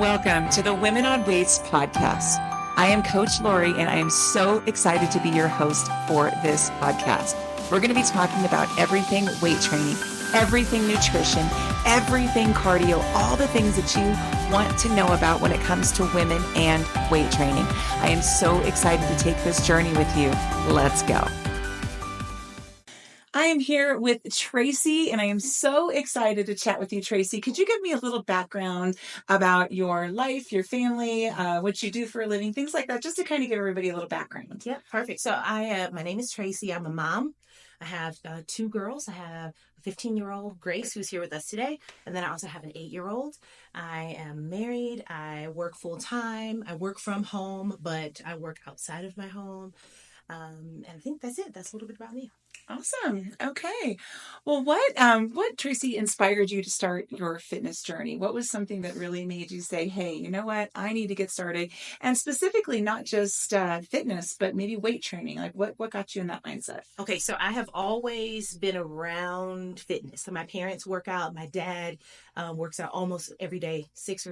Welcome to the Women on Weights podcast. I am Coach Lori, and I am so excited to be your host for this podcast. We're going to be talking about everything weight training, everything nutrition, everything cardio, all the things that you want to know about when it comes to women and weight training. I am so excited to take this journey with you. Let's go. I am here with Tracy, and I am so excited to chat with you, Tracy. Could you give me a little background about your life, your family, what you do for a living, things like that, just to kind of give everybody a little background? Yeah, perfect. So my name is Tracy. I'm a mom. I have two girls. I have a 15-year-old Grace, who's here with us today, and then I also have an 8-year-old. I am married. I work full time. I work from home, but I work outside of my home. And I think that's it. That's a little bit about me. Awesome. Okay. Well, what Tracy inspired you to start your fitness journey? What was something that really made you say, "Hey, you know what? I need to get started." And specifically, not just fitness, but maybe weight training. Like, what got you in that mindset? Okay, so I have always been around fitness. So my parents work out. My dad works out almost every day, 6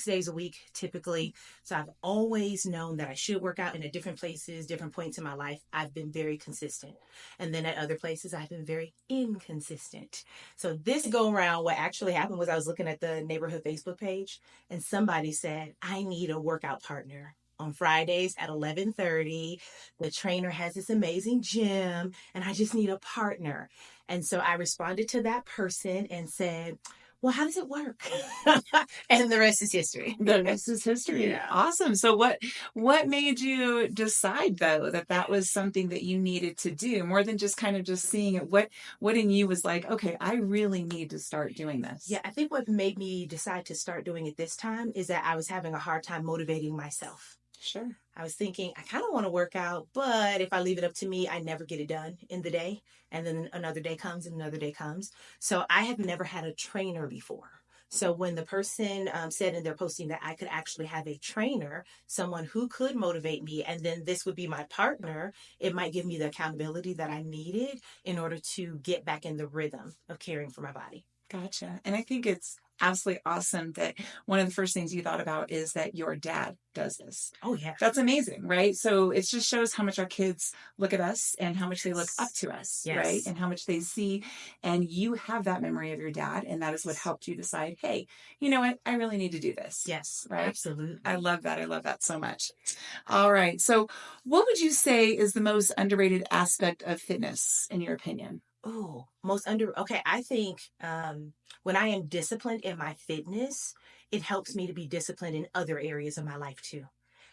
days a week, typically. So I've always known that I should work out, and at different places, different points in my life, I've been very consistent. And then at other places, I've been very inconsistent. So this go around, what actually happened was I was looking at the neighborhood Facebook page, and somebody said, I need a workout partner. On Fridays at 11:30, the trainer has this amazing gym, and I just need a partner. And so I responded to that person and said, well, how does it work? And the rest is history. The rest is history. Yeah. Awesome. So what made you decide, though, that was something that you needed to do, more than just kind of just seeing it? What in you was like, okay, I really need to start doing this? Yeah, I think what made me decide to start doing it this time is that I was having a hard time motivating myself. Sure. I was thinking, I kind of want to work out, but if I leave it up to me, I never get it done in the day. And then another day comes and another day comes. So I have never had a trainer before. So when the person said in their posting that I could actually have a trainer, someone who could motivate me, and then this would be my partner, it might give me the accountability that I needed in order to get back in the rhythm of caring for my body. Gotcha. And I think it's absolutely awesome that one of the first things you thought about is that your dad does this. Oh, yeah. That's amazing, right? So it just shows how much our kids look at us and how much they look up to us, Yes. right? And how much they see. And you have that memory of your dad, and that is what helped you decide, hey, you know what? I really need to do this. Yes, right? Absolutely. I love that. I love that so much. All right. So what would you say is the most underrated aspect of fitness, in your opinion? Oh, okay. I think when I am disciplined in my fitness, it helps me to be disciplined in other areas of my life too.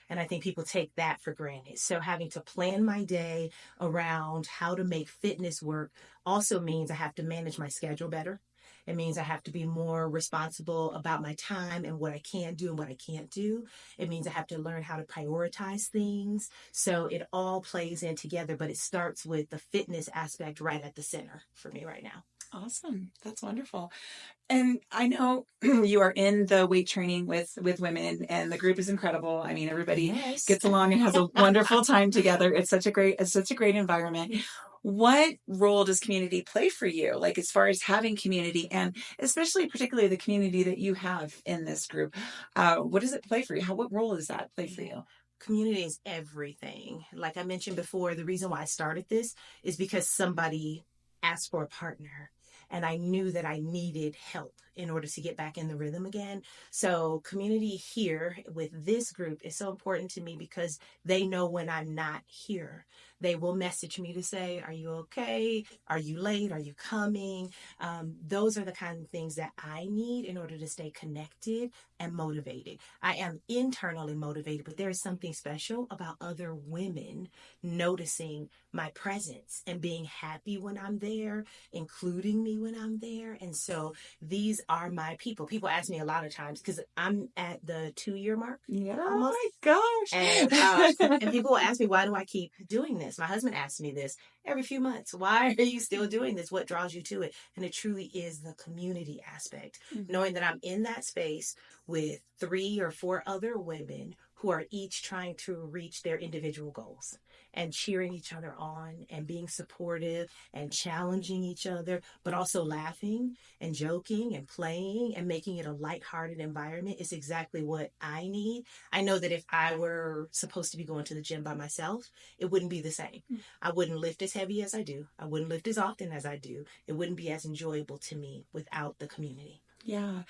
And I think people take that for granted. So having to plan my day around how to make fitness work also means I have to manage my schedule better. It means I have to be more responsible about my time and what I can do and what I can't do. It means I have to learn how to prioritize things. So it all plays in together, but it starts with the fitness aspect right at the center for me right now. Awesome. That's wonderful. And I know you are in the weight training with women, and the group is incredible. I mean, everybody gets along and has a wonderful time together. It's such a great environment. What role does community play for you? Like, as far as having community, and especially particularly the community that you have in this group, what does it play for you? What role does that play for you? Community is everything. Like I mentioned before, the reason why I started this is because somebody asked for a partner. And I knew that I needed help in order to get back in the rhythm again. So community here with this group is so important to me because they know when I'm not here. They will message me to say, are you okay? Are you late? Are you coming? Those are the kind of things that I need in order to stay connected and motivated. I am internally motivated, but there is something special about other women noticing my presence and being happy when I'm there, including me when I'm there. And so these are my people. People ask me a lot of times because I'm at the 2-year mark. Yeah. Almost. Oh my gosh. And people will ask me, why do I keep doing this? My husband asks me this every few months. Why are you still doing this? What draws you to it? And it truly is the community aspect. Mm-hmm. Knowing that I'm in that space with 3 or 4 other women who are each trying to reach their individual goals and cheering each other on and being supportive and challenging each other, but also laughing and joking and playing and making it a lighthearted environment is exactly what I need. I know that if I were supposed to be going to the gym by myself, it wouldn't be the same. I wouldn't lift as heavy as I do. I wouldn't lift as often as I do. It wouldn't be as enjoyable to me without the community. Yeah.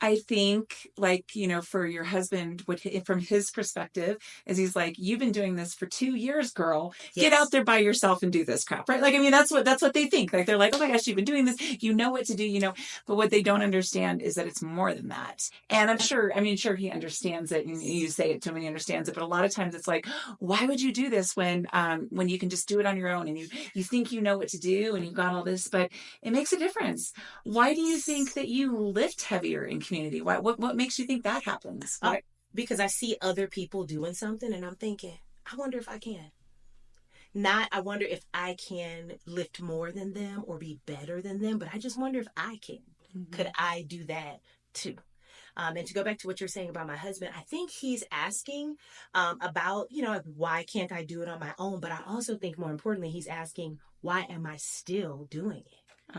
I think, like, for your husband, from his perspective, is he's like, you've been doing this for 2 years, girl. Get out there by yourself and do this crap, right? Like, I mean, that's what they think. Like, they're like, oh my gosh, you've been doing this. You know what to do. But what they don't understand is that it's more than that. And sure he understands it, and you say it to him and he understands it. But a lot of times it's like, why would you do this when you can just do it on your own, and you think you know what to do and you've got all this, but it makes a difference. Why do you think that you lift heavier in community? What makes you think that happens? Why? Because I see other people doing something and I'm thinking, I wonder if I can. Not, I wonder if I can lift more than them or be better than them, but I just wonder if I can. Mm-hmm. Could I do that too? And to go back to what you're saying about my husband, I think he's asking about, why can't I do it on my own? But I also think more importantly, he's asking, why am I still doing it?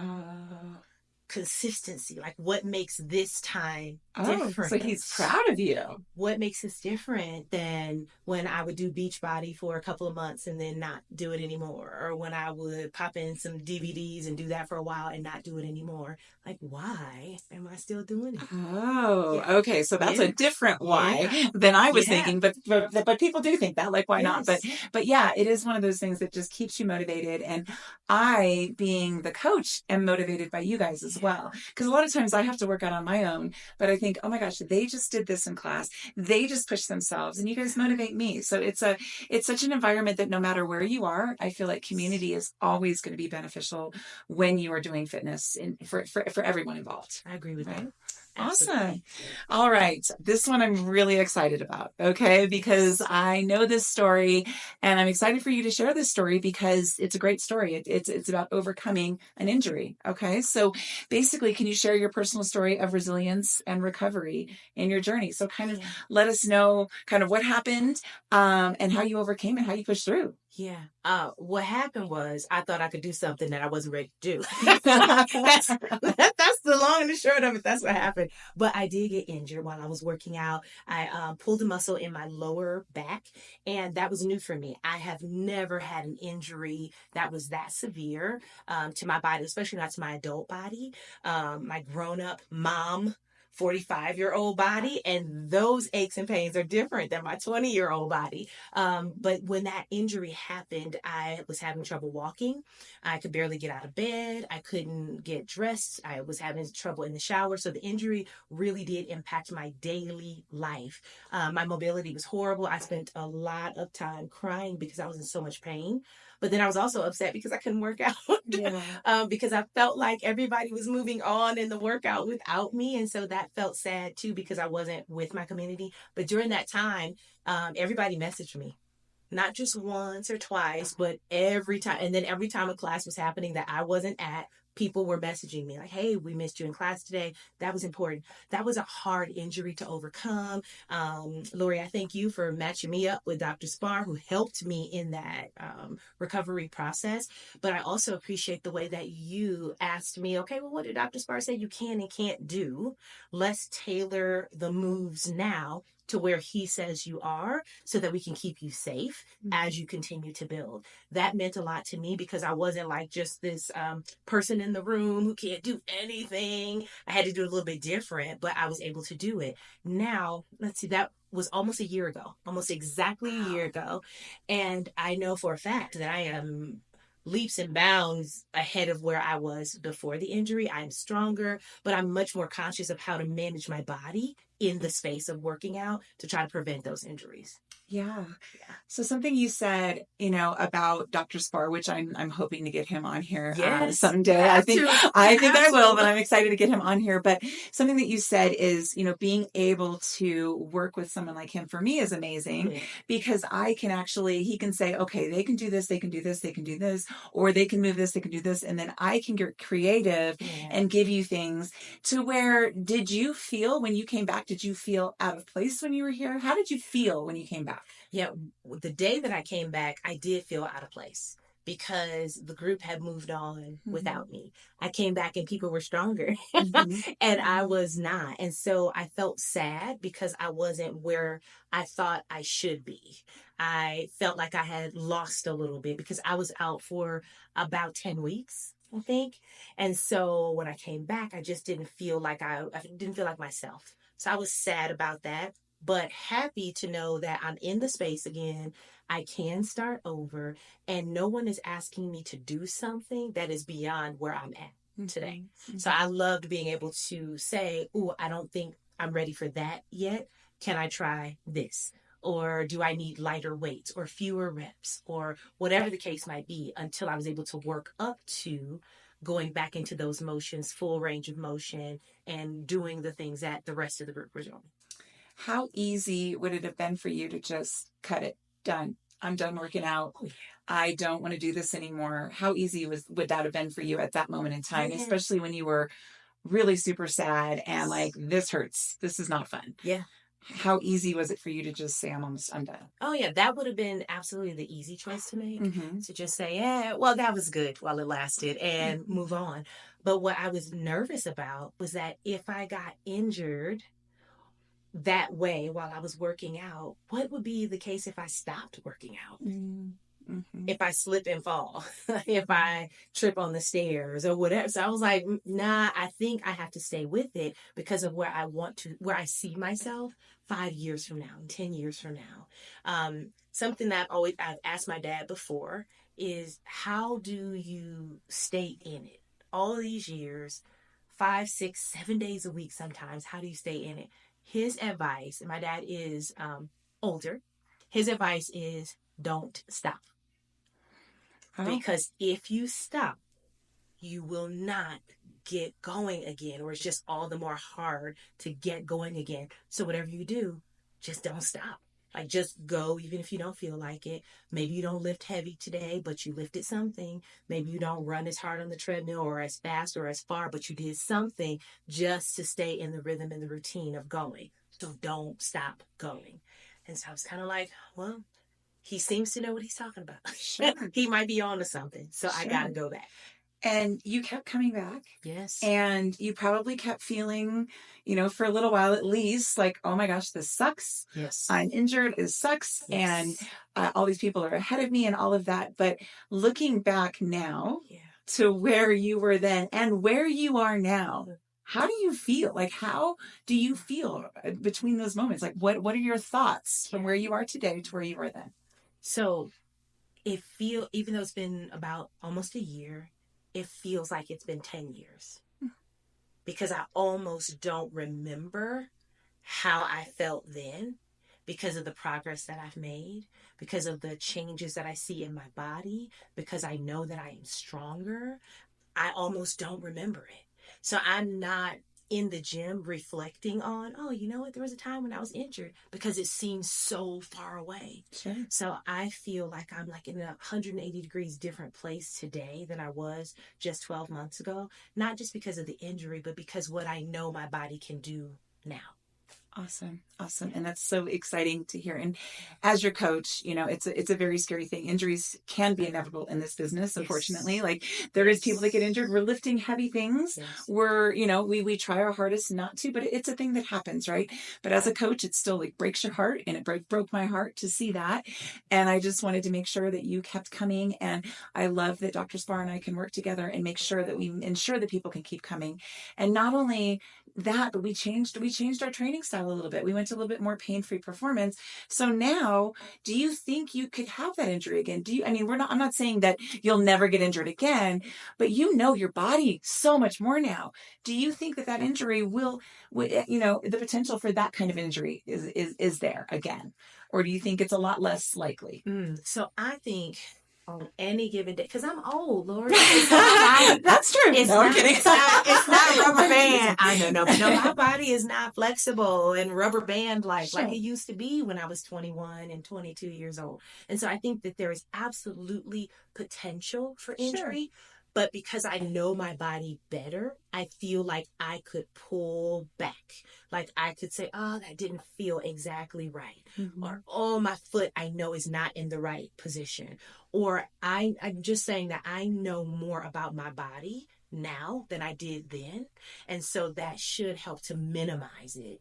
Consistency, like what makes this time different. So he's proud of you. What makes this different than when I would do Beachbody for a couple of months and then not do it anymore, or when I would pop in some DVDs and do that for a while and not do it anymore? Like, why am I still doing it? Okay, so that's a different why than I was thinking, but people do think that, like, why not? But yeah, it is one of those things that just keeps you motivated, and I, being the coach, am motivated by you guys as well, because a lot of times I have to work out on my own, but I think, oh my gosh, they just did this in class, they just pushed themselves, and you guys motivate me. So it's such an environment that no matter where you are, I feel like community is always going to be beneficial when you are doing fitness, for everyone involved. I agree with that. Awesome. All right. This one I'm really excited about. Okay. Because I know this story, and I'm excited for you to share this story because it's a great story. It's about overcoming an injury. Okay. So basically, can you share your personal story of resilience and recovery in your journey? So kind of let us know kind of what happened, and how you overcame and how you pushed through. Yeah. What happened was I thought I could do something that I wasn't ready to do. that's the long and the short of it. That's what happened. But I did get injured while I was working out. I pulled a muscle in my lower back, and that was new for me. I have never had an injury that was that severe to my body, especially not to my adult body. My grown-up mom 45-year-old body, and those aches and pains are different than my 20-year-old body. But when that injury happened, I was having trouble walking. I could barely get out of bed. I couldn't get dressed. I was having trouble in the shower. So the injury really did impact my daily life. My mobility was horrible. I spent a lot of time crying because I was in so much pain. But then I was also upset because I couldn't work out because I felt like everybody was moving on in the workout without me. And so that felt sad too, because I wasn't with my community. But during that time, everybody messaged me. Not just once or twice, but every time. And then every time a class was happening that I wasn't at, people were messaging me like, hey, we missed you in class today. That was important. That was a hard injury to overcome. Lori, I thank you for matching me up with Dr. Spar, who helped me in that recovery process. But I also appreciate the way that you asked me, okay, well, what did Dr. Spar say you can and can't do? Let's tailor the moves now to where he says you are, so that we can keep you safe as you continue to build. That meant a lot to me because I wasn't like just this person in the room who can't do anything. I had to do it a little bit different, but I was able to do it. Now, let's see, that was almost a year ago, almost exactly a year ago. And I know for a fact that I am leaps and bounds ahead of where I was before the injury. I'm stronger, but I'm much more conscious of how to manage my body in the space of working out to try to prevent those injuries. Yeah. Yeah. So something you said, about Dr. Spar, which I'm hoping to get him on here Yes, you someday. have to. You I think have I will, but to. I'm excited to get him on here. But something that you said is, being able to work with someone like him for me is amazing Yeah. because he can say, okay, they can do this, they can do this, they can do this, or they can move this, they can do this, and then I can get creative Yeah. and give you things to where did you feel when you came back? Did you feel out of place when you were here? How did you feel when you came back? Yeah, the day that I came back, I did feel out of place because the group had moved on Mm-hmm. without me. I came back and people were stronger Mm-hmm. and I was not. And so I felt sad because I wasn't where I thought I should be. I felt like I had lost a little bit because I was out for about 10 weeks, I think. And so when I came back, I just didn't feel like I didn't feel like myself. So I was sad about that, but happy to know that I'm in the space again. I can start over, and no one is asking me to do something that is beyond where I'm at today. Mm-hmm. So Mm-hmm. I loved being able to say, "Oh, I don't think I'm ready for that yet. Can I try this? Or do I need lighter weights or fewer reps or whatever the case might be?" Until I was able to work up to going back into those motions, full range of motion, and doing the things that the rest of the group were doing. How easy would it have been for you to just cut it? Done. I'm done working out. Oh, I don't want to do this anymore. How easy would that have been for you at that moment in time, yeah. especially when you were really super sad and like Yes. this hurts. This is not fun. Yeah. How easy was it for you to just say I'm done? Oh, yeah. That would have been absolutely the easy choice to make, Mm-hmm. to just say, yeah, well, that was good while it lasted and Mm-hmm. move on. But what I was nervous about was that if I got injured that way while I was working out, what would be the case if I stopped working out? Mm-hmm. If I slip and fall, if I trip on the stairs or whatever. So I was like, nah, I think I have to stay with it because of where I want to, where I see myself 5 years from now, 10 years from now. Something that I've asked my dad before is how do you stay in it all these years, 5, 6, 7 days a week sometimes? How do you stay in it? His advice, and my dad is older, his advice is don't stop, Oh, because if you stop, you will not get going again, or it's just all the more hard to get going again. So whatever you do, just don't stop. Like just go, even if you don't feel like it. Maybe you don't lift heavy today, but you lifted something. Maybe you don't run as hard on the treadmill or as fast or as far, but you did something just to stay in the rhythm and the routine of going. So don't stop going. And so I was kind of like, well, he seems to know what he's talking about. sure. He might be on to something. So I got to Sure. go back. And you kept coming back. Yes. And you probably kept feeling, for a little while at least, like, oh my gosh, this sucks. Yes. I'm injured. It sucks. And Yes. all these people are ahead of me and all of that. But looking back now Yeah. to where you were then and where you are now, how do you feel? Like, how do you feel between those moments? Like, what are your thoughts from Yeah. where you are today to where you were then? So even though it's been about almost a year, it feels like it's been 10 years because I almost don't remember how I felt then because of the progress that I've made, because of the changes that I see in my body, because I know that I am stronger. I almost don't remember it. So I'm not in the gym reflecting on, oh, you know what, there was a time when I was injured because it seems so far away. Sure. So I feel like I'm like in a 180 degrees different place today than I was just 12 months ago, not just because of the injury, but because what I know my body can do now. Awesome. Awesome. And that's so exciting to hear. And as your coach, it's a very scary thing. Injuries can be inevitable in this business, unfortunately. Yes. Like there is people that get injured. We're lifting heavy things. Yes. We try our hardest not to, but it's a thing that happens, right? But as a coach, it still like breaks your heart and it broke my heart to see that. And I just wanted to make sure that you kept coming. And I love that Dr. Spar and I can work together and make sure that we ensure that people can keep coming. And not only that, but we changed our training style. lifestyle a little bit. We went to a little bit more pain-free performance. So now, do you think you could have that injury again? I mean, I'm not saying that you'll never get injured again, but you know your body so much more now. Do you think that injury the potential for that kind of injury is there again? Or do you think it's a lot less likely? So I think on any given day, because I'm old, Lord. That's true. It's No, I'm not, kidding. it's not a rubber band. I know, no, but no, my body is not flexible and rubber band like it used to be when I was 21 and 22 years old. And so I think that there is absolutely potential for injury. Sure. But because I know my body better, I feel like I could pull back. Like I could say, oh, that didn't feel exactly right. Mm-hmm. Or, oh, my foot I know is not in the right position. Or I'm just saying that I know more about my body now than I did then. And so that should help to minimize it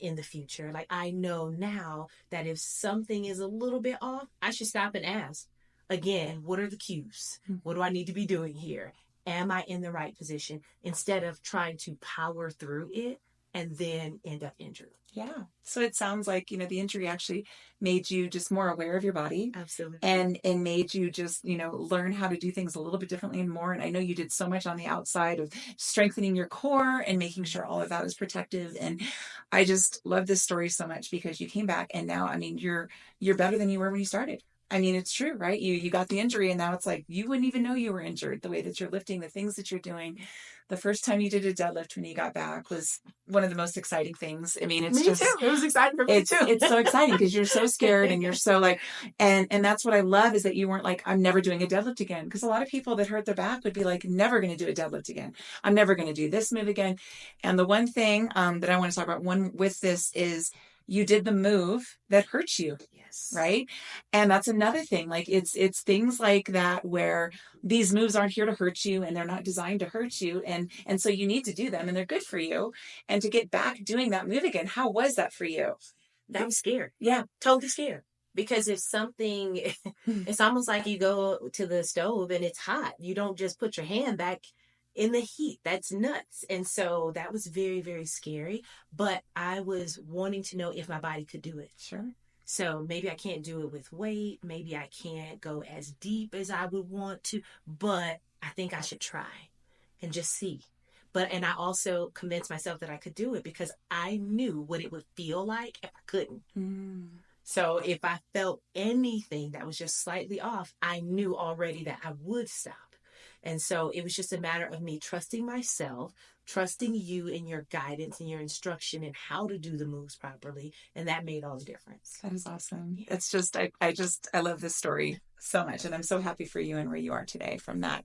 in the future. Like I know now that if something is a little bit off, I should stop and ask. Again, what are the cues? What do I need to be doing here? Am I in the right position? Instead of trying to power through it and then end up injured. Yeah. So it sounds like, the injury actually made you just more aware of your body. Absolutely. And made you just, learn how to do things a little bit differently and more. And I know you did so much on the outside of strengthening your core and making sure all of that is protective. And I just love this story so much because you came back and now, I mean, you're better than you were when you started. I mean, it's true, right? You got the injury and now it's like, you wouldn't even know you were injured. The way that you're lifting, the things that you're doing. The first time you did a deadlift when you got back was one of the most exciting things. I mean, it's just, too. It was exciting for me too. It's so exciting because you're so scared and you're so like, and that's what I love is that you weren't like, I'm never doing a deadlift again. Because a lot of people that hurt their back would be like, never going to do a deadlift again. I'm never going to do this move again. And the one thing that I want to talk about with this is you did the move that hurts you. Yes. Right. And that's another thing. Like it's things like that where these moves aren't here to hurt you and they're not designed to hurt you. And so you need to do them and they're good for you. And to get back doing that move again, how was that for you? I'm scared. Yeah. Totally scared. Because if something, it's almost like you go to the stove and it's hot. You don't just put your hand back in the heat. That's nuts. And so that was very, very scary. But I was wanting to know if my body could do it. Sure. So maybe I can't do it with weight. Maybe I can't go as deep as I would want to. But I think I should try and just see. And I also convinced myself that I could do it because I knew what it would feel like if I couldn't. So if I felt anything that was just slightly off, I knew already that I would stop. And so it was just a matter of me trusting myself, trusting you in your guidance and your instruction and how to do the moves properly. And that made all the difference. That is awesome. Yeah. It's just, I love this story so much. And I'm so happy for you and where you are today from that.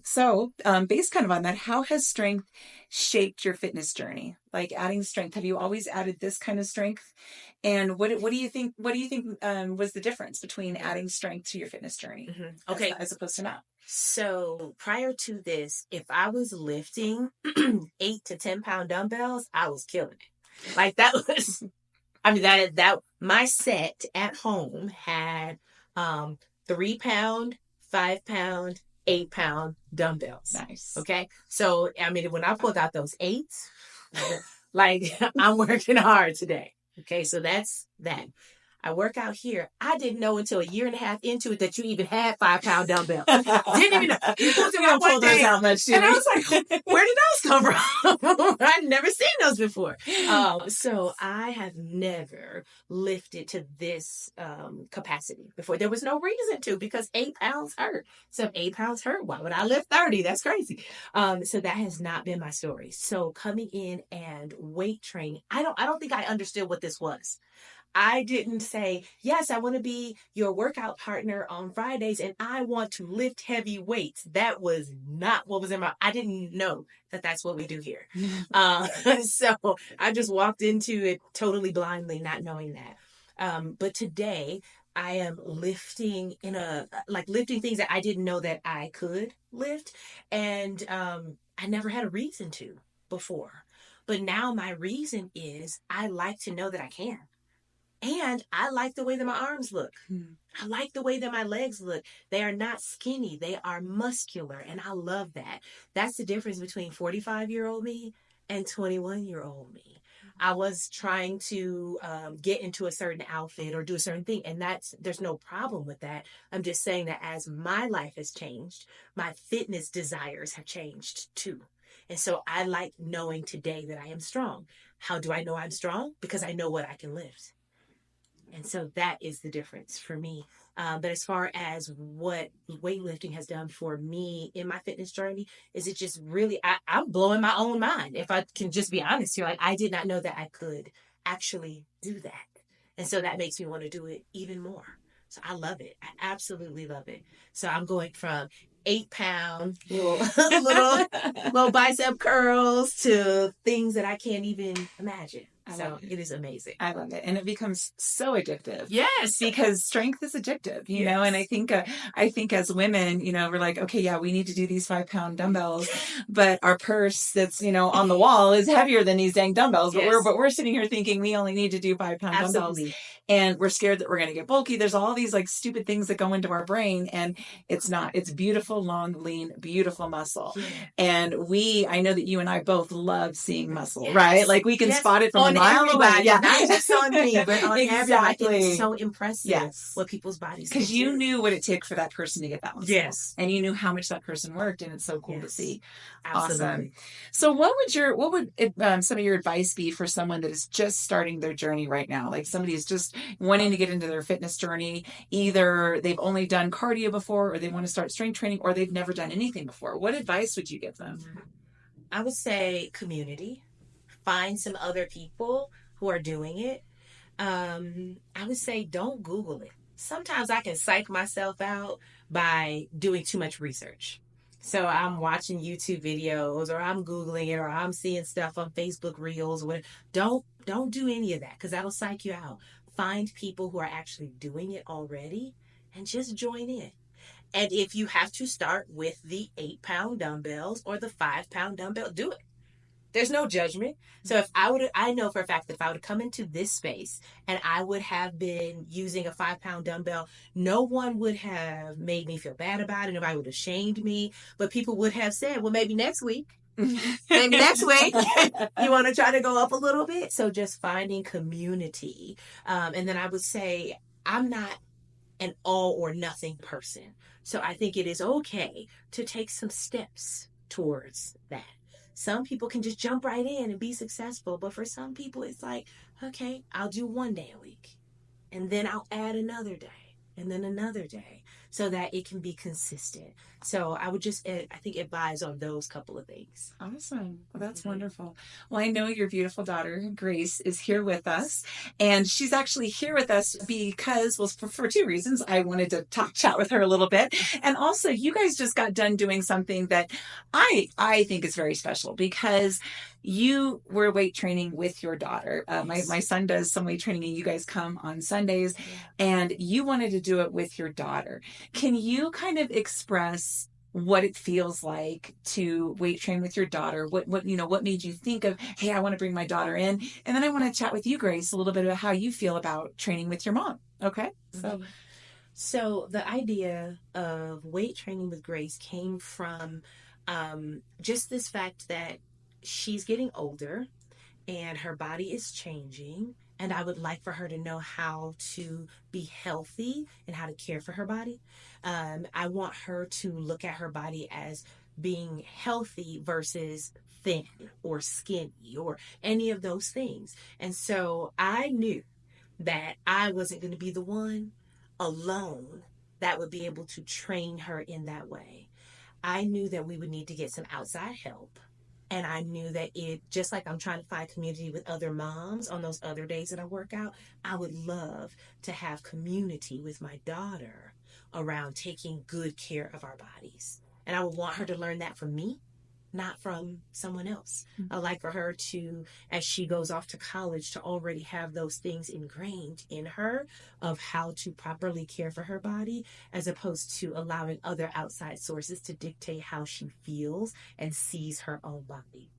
So based kind of on that, how has strength shaped your fitness journey? Like adding strength, have you always added this kind of strength? And what do you think was the difference between adding strength to your fitness journey? Mm-hmm. Okay. As opposed to not? So prior to this, if I was lifting 8 to 10 pound dumbbells, I was killing it. Like that was, I mean, that my set at home had 3 pound, 5 pound, 8 pound dumbbells. Nice. Okay. So, I mean, when I pulled out those 8s, like I'm working hard today. Okay. So that's that. I work out here. I didn't know until a year and a half into it that you even had 5 pound dumbbells. Didn't even know. You don't pull those out much, and I was like, where did those come from? I'd never seen those before. So I have never lifted to this capacity before. There was no reason to because 8 pounds hurt. So if 8 pounds hurt, why would I lift 30? That's crazy. So that has not been my story. So coming in and weight training, I don't think I understood what this was. I didn't say, yes, I want to be your workout partner on Fridays and I want to lift heavy weights. That was not what was in I didn't know that that's what we do here. So I just walked into it totally blindly, not knowing that. But today I am lifting lifting things that I didn't know that I could lift. And I never had a reason to before. But now my reason is I like to know that I can. And I like the way that my arms look. I like the way that my legs look. They are not skinny. They are muscular. And I love that. That's the difference between 45-year-old me and 21-year-old me. I was trying to get into a certain outfit or do a certain thing, and there's no problem with that. I'm just saying that as my life has changed, my fitness desires have changed too. And so I like knowing today that I am strong. How do I know I'm strong? Because I know what I can lift. And so that is the difference for me. But as far as what weightlifting has done for me in my fitness journey, is it just really, I'm blowing my own mind. If I can just be honest here, like I did not know that I could actually do that. And so that makes me want to do it even more. So I love it. I absolutely love it. So I'm going from 8 pound little bicep curls to things that I can't even imagine. So it is amazing. I love it. And it becomes so addictive. Yes. Because strength is addictive, you know, and I think as women, you know, we're like, okay, yeah, we need to do these 5 pound dumbbells, but our purse that's, you know, on the wall is heavier than these dang dumbbells. Yes. But we're sitting here thinking we only need to do 5 pound dumbbells. And we're scared that we're going to get bulky. There's all these like stupid things that go into our brain, and it's not. It's beautiful, long, lean, beautiful muscle. Yeah. And I know that you and I both love seeing muscle, right? Like we can spot it from on a mile away. Yeah, not just on me, but on exactly. everybody. It's so impressive what people's bodies do. Because you knew what it took for that person to get that muscle. Yes. And you knew how much that person worked, and it's so cool to see. Absolutely. Awesome. So what would some of your advice be for someone that is just starting their journey right now? Like somebody is just wanting to get into their fitness journey. Either they've only done cardio before, or they want to start strength training, or they've never done anything before. What advice would you give them? I would say community. Find some other people who are doing it. I would say don't Google it. Sometimes I can psych myself out by doing too much research. So I'm watching YouTube videos, or I'm Googling it, or I'm seeing stuff on Facebook Reels. Don't do any of that, because that'll psych you out. Find people who are actually doing it already and just join in. And if you have to start with the 8 pound dumbbells or the 5 pound dumbbell, do it. There's no judgment. So I know for a fact that if I would have come into this space and I would have been using a 5 pound dumbbell, no one would have made me feel bad about it. Nobody would have shamed me, but people would have said, well, maybe next week, maybe next week you want to try to go up a little bit. So just finding community. And then I would say, I'm not an all or nothing person. So I think it is okay to take some steps towards that. Some people can just jump right in and be successful. But for some people, it's like, okay, I'll do 1 day a week. And then I'll add another day. And then another day. So that it can be consistent. So I would just, I think, advise on those couple of things. Awesome. Well, that's wonderful. Well, I know your beautiful daughter, Grace, is here with us. And she's actually here with us because, well, for two reasons. I wanted to chat with her a little bit. And also, you guys just got done doing something that I think is very special, because you were weight training with your daughter. My son does some weight training, and you guys come on Sundays, and you wanted to do it with your daughter. Can you kind of express what it feels like to weight train with your daughter? What made you think of, hey, I want to bring my daughter in? And then I want to chat with you, Grace, a little bit about how you feel about training with your mom. Okay. So the idea of weight training with Grace came from just this fact that she's getting older and her body is changing. And I would like for her to know how to be healthy and how to care for her body. I want her to look at her body as being healthy versus thin or skinny or any of those things. And so I knew that I wasn't going to be the one alone that would be able to train her in that way. I knew that we would need to get some outside help. And I knew that just like I'm trying to find community with other moms on those other days that I work out, I would love to have community with my daughter around taking good care of our bodies. And I would want her to learn that from me, not from someone else. I'd like for her to, as she goes off to college, to already have those things ingrained in her of how to properly care for her body, as opposed to allowing other outside sources to dictate how she feels and sees her own body.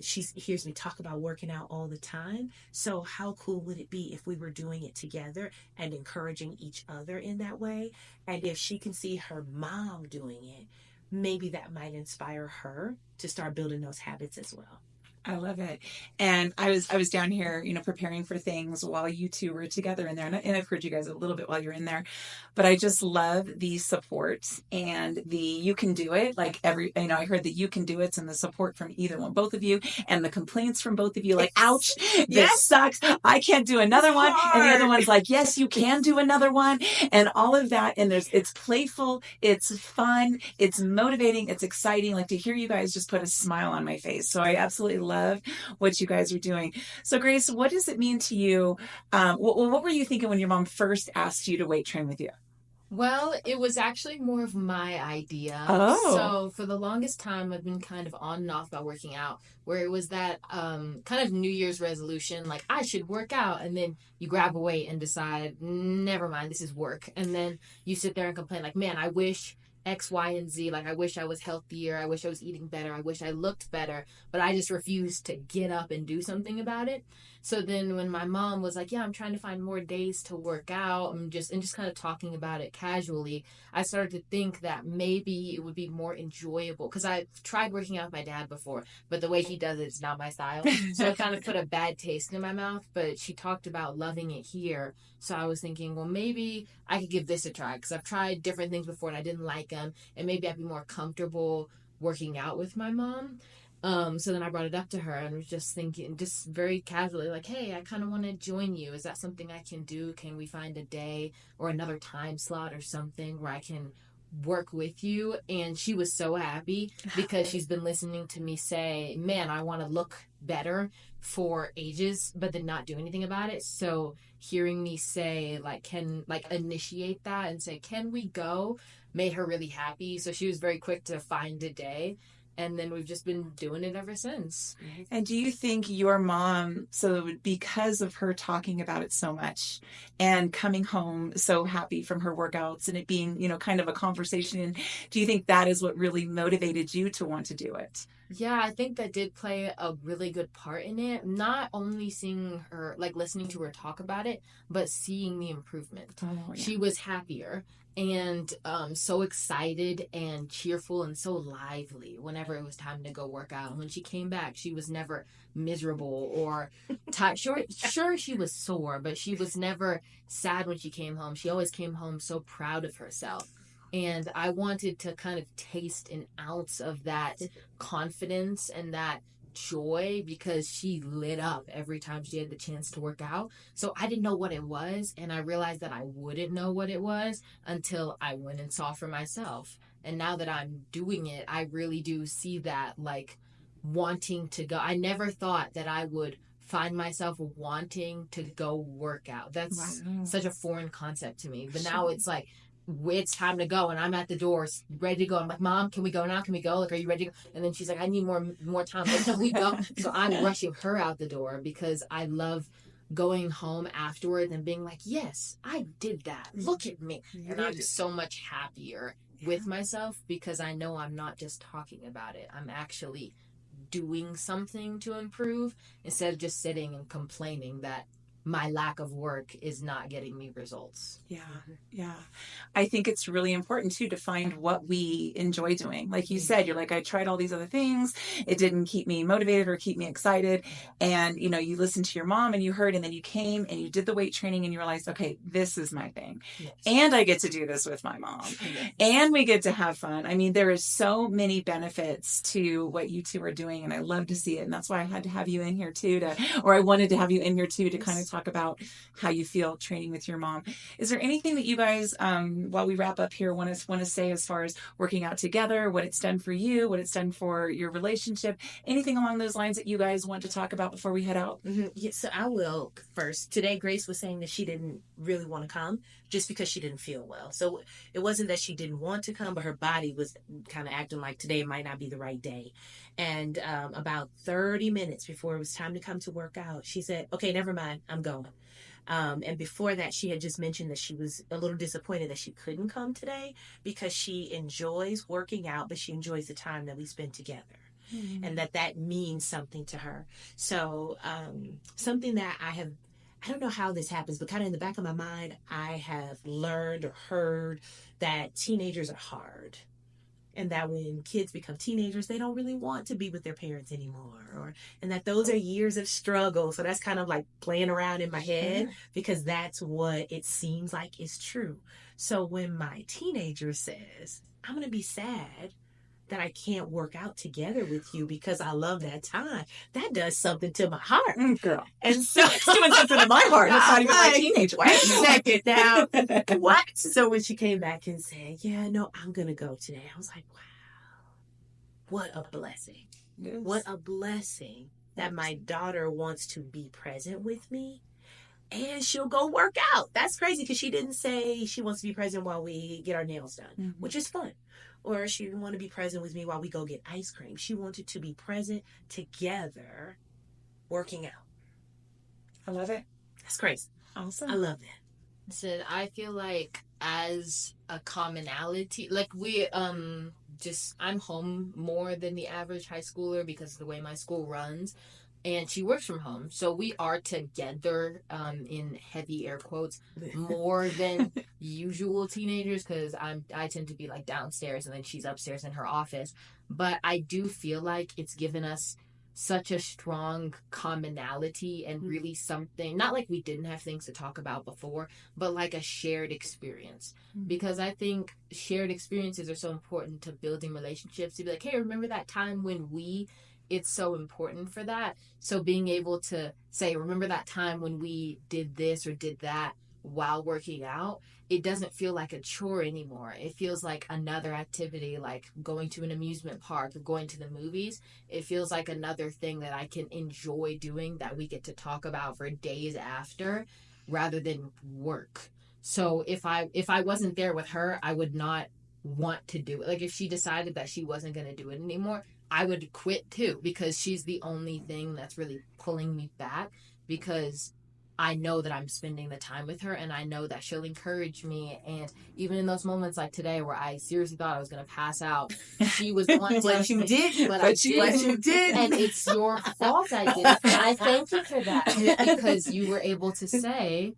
She hears me talk about working out all the time. So how cool would it be if we were doing it together and encouraging each other in that way? And if she can see her mom doing it, maybe that might inspire her to start building those habits as well. I love it. And I was down here, preparing for things while you two were together in there. And I've heard you guys a little bit while you're in there. But I just love the support and the you can do it. Like I heard the you can do it and the support from either one, both of you, and the complaints from both of you, like, ouch, this Yes. sucks. I can't do another It's one. And the other hard. one's like, yes, you can do another one. And all of that. And it's playful, it's fun, it's motivating, it's exciting. Like to hear you guys just put a smile on my face. So I absolutely love what you guys are doing. So Grace, what does it mean to you? What were you thinking when your mom first asked you to weight train with you? Well, it was actually more of my idea. Oh, So for the longest time, I've been kind of on and off about working out, where it was that kind of New Year's resolution, like I should work out, and then you grab a weight and decide, never mind, this is work, and then you sit there and complain, like, man, I wish X, Y, and Z. Like, I wish I was healthier. I wish I was eating better. I wish I looked better, but I just refused to get up and do something about it. So then when my mom was like, yeah, I'm trying to find more days to work out and just kind of talking about it casually, I started to think that maybe it would be more enjoyable because I've tried working out with my dad before, but the way he does it is not my style. So it kind of put a bad taste in my mouth, but she talked about loving it here. So I was thinking, well, maybe I could give this a try because I've tried different things before and I didn't like them, and maybe I'd be more comfortable working out with my mom. So then I brought it up to her and was just thinking, just very casually, like, hey, I kind of want to join you. Is that something I can do? Can we find a day or another time slot or something where I can work with you? And she was so happy because she's been listening to me say, man, I want to look better for ages, but then not do anything about it. So hearing me say, like, initiate that and say, can we go? Made her really happy. So she was very quick to find a day, and then we've just been doing it ever since. and do you think your mom, so because of her talking about it so much and coming home so happy from her workouts and it being, kind of a conversation, do you think that is what really motivated you to want to do it? Yeah, I think that did play a really good part in it. Not only seeing her, like listening to her talk about it, but seeing the improvement. Oh, yeah. She was happier and so excited and cheerful and so lively whenever it was time to go work out. And when she came back, she was never miserable or tired. Sure, she was sore, but she was never sad when she came home. She always came home so proud of herself. And I wanted to kind of taste an ounce of that confidence and that joy because she lit up every time she had the chance to work out. So I didn't know what it was, and I realized that I wouldn't know what it was until I went and saw for myself. And now that I'm doing it, I really do see that, like, wanting to go. I never thought that I would find myself wanting to go work out. That's Wow. such a foreign concept to me. But now it's like it's time to go, and I'm at the door ready to go. I'm like, Mom, can we go now? Can we go? Like, are you ready to go? And then she's like, I need more time. Like, no, we go. So I'm rushing her out the door because I love going home afterwards and being like, yes, I did that. Look at me. And I'm so much happier with myself because I know I'm not just talking about it. I'm actually doing something to improve instead of just sitting and complaining that my lack of work is not getting me results. Yeah, yeah. I think it's really important too to find what we enjoy doing. Like you said, you're like, I tried all these other things. It didn't keep me motivated or keep me excited. And, you listened to your mom and you heard, and then you came and you did the weight training and you realized, okay, this is my thing. Yes. And I get to do this with my mom. And we get to have fun. I mean, there is so many benefits to what you two are doing, and I love to see it. And that's why I had to have you in here too or I wanted to have you in here too to kind of talk about how you feel training with your mom. Is there anything that you guys, while we wrap up here, want to say as far as working out together, what it's done for you, what it's done for your relationship, anything along those lines that you guys want to talk about before we head out? Mm-hmm. Yeah, so I will first. Today, Grace was saying that she didn't really want to come just because she didn't feel well. So it wasn't that she didn't want to come, but her body was kind of acting like today might not be the right day. And about 30 minutes before it was time to come to work out, she said, okay, never mind, I'm going. And before that, she had just mentioned that she was a little disappointed that she couldn't come today because she enjoys working out, but she enjoys the time that we spend together. Mm-hmm. And that means something to her. So something that I don't know how this happens, but kind of in the back of my mind, I have learned or heard that teenagers are hard. And that when kids become teenagers, they don't really want to be with their parents anymore, and that those are years of struggle. So that's kind of like playing around in my head because that's what it seems like is true. So when my teenager says, I'm going to be sad that I can't work out together with you because I love that time, that does something to my heart. Girl. And so it's doing something to my heart. It's not even my teenager. Wait a second now. What? So when she came back and said, yeah, no, I'm going to go today, I was like, wow, what a blessing. Yes. What a blessing that my daughter wants to be present with me. And she'll go work out. That's crazy because she didn't say she wants to be present while we get our nails done, which is fun. Or she didn't want to be present with me while we go get ice cream. She wanted to be present together working out. I love it. That's crazy. Awesome. I love that. So I feel like as a commonality, like I'm home more than the average high schooler because of the way my school runs. And she works from home. So we are together, in heavy air quotes, more than usual teenagers because I tend to be like downstairs and then she's upstairs in her office. But I do feel like it's given us such a strong commonality and really something, not like we didn't have things to talk about before, but like a shared experience. Because I think shared experiences are so important to building relationships. To be like, hey, remember that time when it's so important for that. So being able to say, remember that time when we did this or did that while working out, it doesn't feel like a chore anymore. It feels like another activity, like going to an amusement park or going to the movies. It feels like another thing that I can enjoy doing that we get to talk about for days after rather than work. So if I wasn't there with her, I would not want to do it. Like if she decided that she wasn't going to do it anymore, I would quit too because she's the only thing that's really pulling me back because I know that I'm spending the time with her and I know that she'll encourage me. And even in those moments like today where I seriously thought I was going to pass out, she was the one but you did. But you did. And it's your fault I did. And I thank you for that because you were able to say,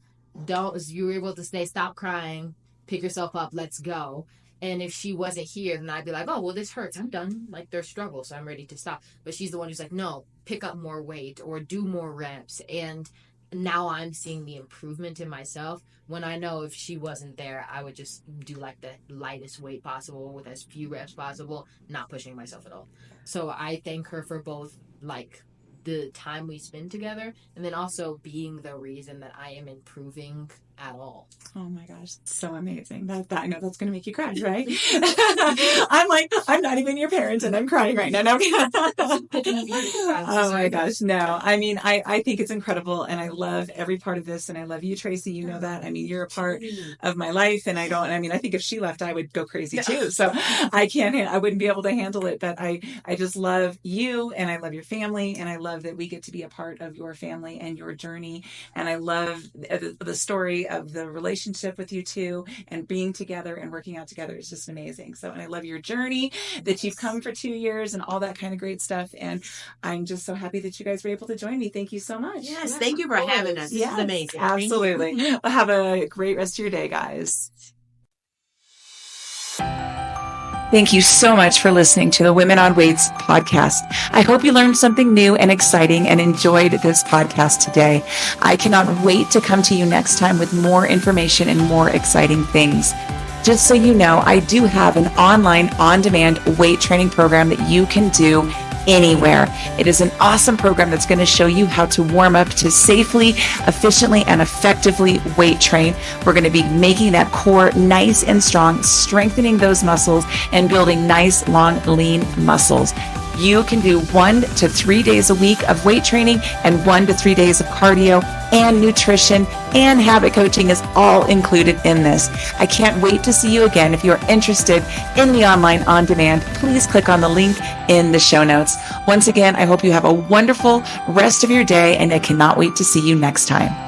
stop crying, pick yourself up, let's go. And if she wasn't here, then I'd be like, oh, well, this hurts. I'm done. Like, there's struggle, so I'm ready to stop. But she's the one who's like, no, pick up more weight or do more reps. And now I'm seeing the improvement in myself when I know if she wasn't there, I would just do, like, the lightest weight possible with as few reps possible, not pushing myself at all. So I thank her for both, like, the time we spend together and then also being the reason that I am improving at all. Oh my gosh, so amazing. That I know that's going to make you cry, right? I'm like, I'm not even your parent and I'm crying right now. No. Oh my gosh, no. I mean, I think it's incredible and I love every part of this and I love you, Tracy. You know that. I mean, you're a part of my life and I think if she left, I would go crazy too. So I wouldn't be able to handle it, but I just love you and I love your family and I love that we get to be a part of your family and your journey. And I love the story of the relationship with you two and being together and working out together is just amazing. So, and I love your journey that you've come for 2 years and all that kind of great stuff. And I'm just so happy that you guys were able to join me. Thank you so much. Yes, thank you for having us. This is amazing. Absolutely. Well, have a great rest of your day, guys. Thank you so much for listening to the Women on Weights podcast. I hope you learned something new and exciting and enjoyed this podcast today. I cannot wait to come to you next time with more information and more exciting things. Just so you know, I do have an online on-demand weight training program that you can do anywhere. It is an awesome program that's going to show you how to warm up to safely, efficiently, and effectively weight train. We're going to be making that core nice and strong, strengthening those muscles, and building nice, long, lean muscles. You can do 1 to 3 days a week of weight training and 1 to 3 days of cardio and nutrition and habit coaching is all included in this. I can't wait to see you again. If you're interested in the online on demand, please click on the link in the show notes. Once again, I hope you have a wonderful rest of your day and I cannot wait to see you next time.